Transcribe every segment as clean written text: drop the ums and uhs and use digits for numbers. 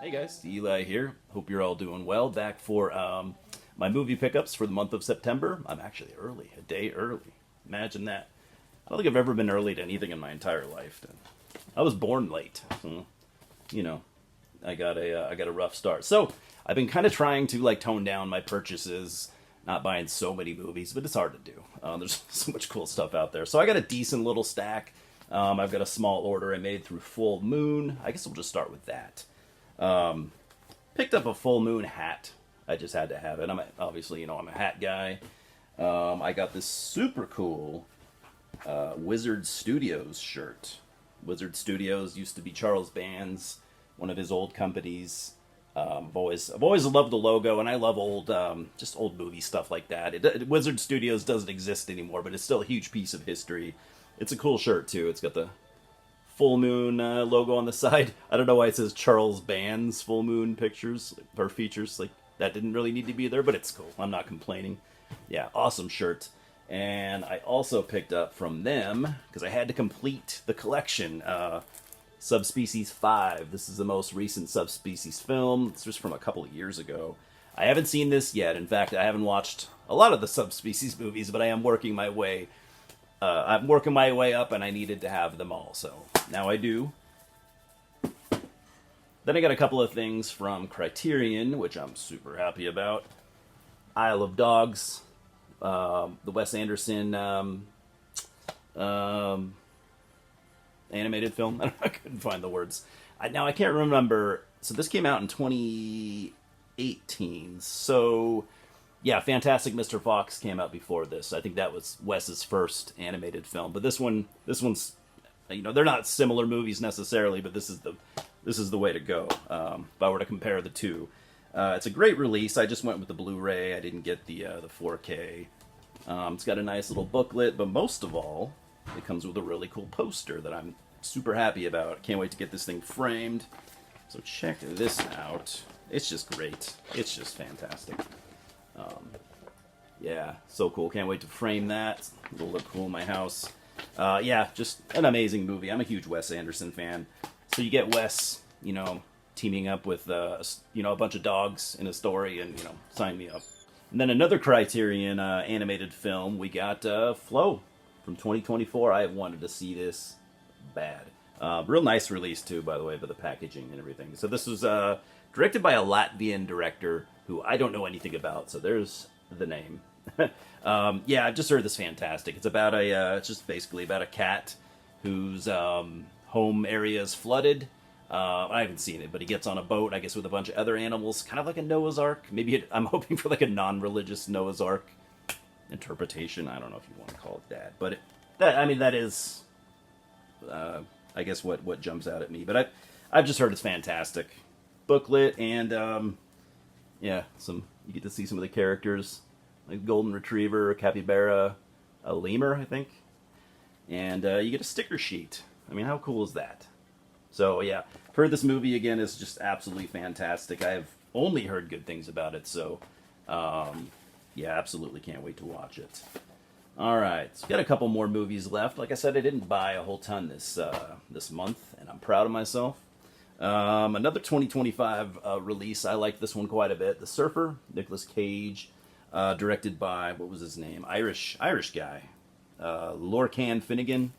Hey guys, Eli here. Hope you're all doing well. Back for my movie pickups for the month of September. I'm actually early, a day early. Imagine that. I don't think I've ever been early to anything in my entire life. I was born late, so you know, I got a rough start. So I've been kind of trying to like tone down my purchases, not buying so many movies, but it's hard to do. There's so much cool stuff out there. So I got a decent little stack. I've got a small order I made through Full Moon. I guess we'll just start with that. Picked up a full moon hat. I just had to have it. Obviously, I'm a hat guy. I got this super cool Wizard Studios shirt. Wizard Studios used to be Charles Band's, one of his old companies. I've always loved the logo, and I love just old movie stuff like that. Wizard Studios doesn't exist anymore, but it's still a huge piece of history. It's a cool shirt too. It's got the full moon logo on the side. I don't know why it says Charles Band's full moon pictures or features. Like that didn't really need to be there, but it's cool. I'm not complaining. Yeah, awesome shirt. And I also picked up from them because I had to complete the collection. Subspecies 5. This is the most recent Subspecies film. It's just from a couple of years ago. I haven't seen this yet. In fact, I haven't watched a lot of the Subspecies movies, but I am working my way. I'm working my way up, and I needed to have them all, so now I do. Then I got a couple of things from Criterion, which I'm super happy about. Isle of Dogs, the Wes Anderson animated film. I couldn't find the words. Now I can't remember. So this came out in 2018. So yeah, Fantastic Mr. Fox came out before this. I think that was Wes's first animated film. But this one's, they're not similar movies necessarily, but this is the way to go. If I were to compare the two, it's a great release. I just went with the Blu-ray. I didn't get the 4K. It's got a nice little booklet, but most of all, it comes with a really cool poster that I'm super happy about. Can't wait to get this thing framed. So check this out. It's just great. It's just fantastic. Yeah, so cool. Can't wait to frame that. It'll look cool in my house. Yeah, just an amazing movie. I'm a huge Wes Anderson fan. So you get Wes, teaming up with, a bunch of dogs in a story, and, sign me up. And then another Criterion animated film, we got Flow from 2024. I have wanted to see this bad. Real nice release, too, by the way, for the packaging and everything. So this was directed by a Latvian director who I don't know anything about, so there's the name. Yeah, I've just heard this fantastic. It's just basically about a cat whose home area is flooded. I haven't seen it, but he gets on a boat, I guess, with a bunch of other animals, kind of like a Noah's Ark. I'm hoping for like a non-religious Noah's Ark interpretation. I don't know if you want to call it that, but that is, I guess, what jumps out at me. But I've just heard it's fantastic. Booklet and yeah, you get to see some of the characters, like golden retriever, a capybara, a lemur, I think, and you get a sticker sheet. I mean, how cool is that? So yeah, heard this movie again is just absolutely fantastic. I have only heard good things about it, so yeah, absolutely can't wait to watch it. All right, so got a couple more movies left. Like I said, I didn't buy a whole ton this month, and I'm proud of myself. Another 2025 release. I like this one quite a bit. The Surfer, Nicolas Cage, directed by, what was his name? Irish guy, Lorcan Finnegan.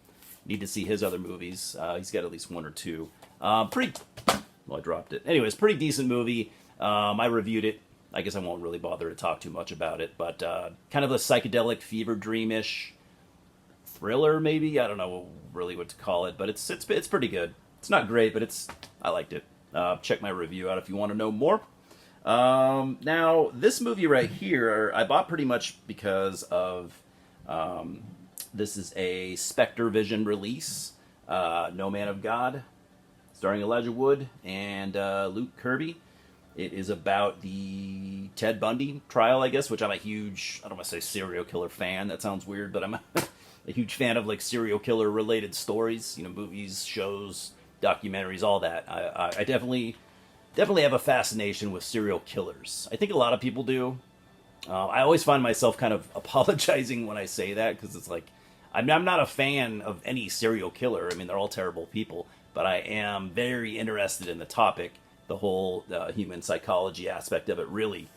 Need to see his other movies. He's got at least one or two. Well, I dropped it. Anyways, pretty decent movie. I reviewed it. I guess I won't really bother to talk too much about it, but kind of a psychedelic fever dreamish thriller, maybe. I don't know really what to call it, but it's pretty good. It's not great, but I liked it. Check my review out if you want to know more. Now, this movie right here, I bought pretty much because of, this is a Spectre Vision release, No Man of God, starring Elijah Wood and Luke Kirby. It is about the Ted Bundy trial, I guess, which I'm a huge, I don't want to say serial killer fan, that sounds weird, but I'm a huge fan of like serial killer related stories, movies, shows, documentaries, all that. I definitely have a fascination with serial killers. I think a lot of people do. I always find myself kind of apologizing when I say that, because it's like, I'm not a fan of any serial killer. I mean, they're all terrible people, but I am very interested in the topic the whole human psychology aspect of it really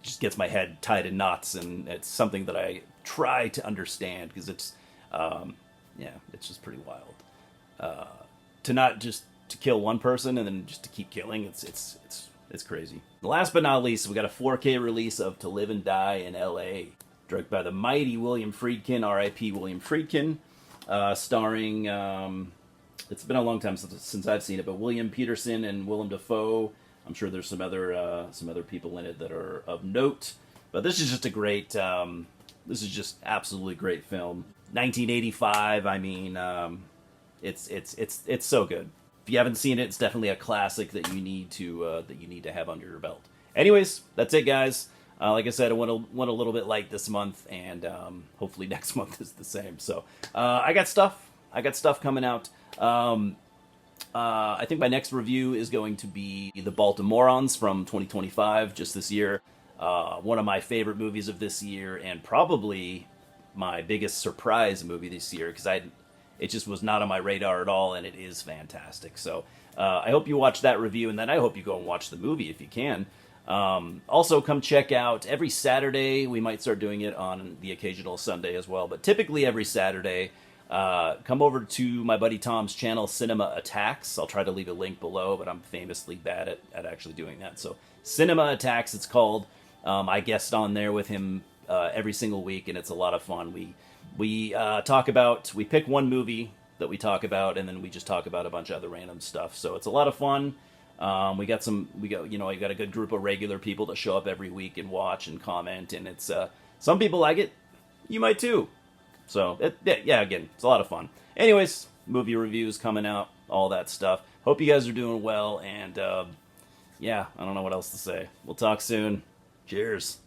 just gets my head tied in knots, and it's something that I try to understand because it's yeah, it's just pretty wild to not just to kill one person and then just to keep killing. It's crazy. Last but not least, we got a 4K release of To Live and Die in L.A., directed by the mighty William Friedkin, R.I.P. William Friedkin, starring. It's been a long time since I've seen it, but William Peterson and Willem Dafoe. I'm sure there's some other people in it that are of note, but this is just a great. This is just absolutely great film. 1985. I mean, it's so good. If you haven't seen it, it's definitely a classic that you need to have under your belt. Anyways, that's it, guys. Like I said, I went a little bit light this month, and hopefully next month is the same. So I got stuff coming out. I think my next review is going to be The Baltimoreans from 2025, just this year. One of my favorite movies of this year, and probably my biggest surprise movie this year, because it just was not on my radar at all, and it is fantastic. So I hope you watch that review, and then I hope you go and watch the movie if you can. Also, come check out every Saturday. We might start doing it on the occasional Sunday as well, but typically every Saturday, come over to my buddy Tom's channel, Cinema Attacks. I'll try to leave a link below, but I'm famously bad at actually doing that. So Cinema Attacks, it's called. I guest on there with him every single week, and it's a lot of fun. We pick one movie that we talk about, and then we just talk about a bunch of other random stuff. So it's a lot of fun. You got a good group of regular people that show up every week and watch and comment, and it's some people like it. You might too. So again, it's a lot of fun. Anyways, movie reviews coming out, all that stuff. Hope you guys are doing well, and I don't know what else to say. We'll talk soon. Cheers.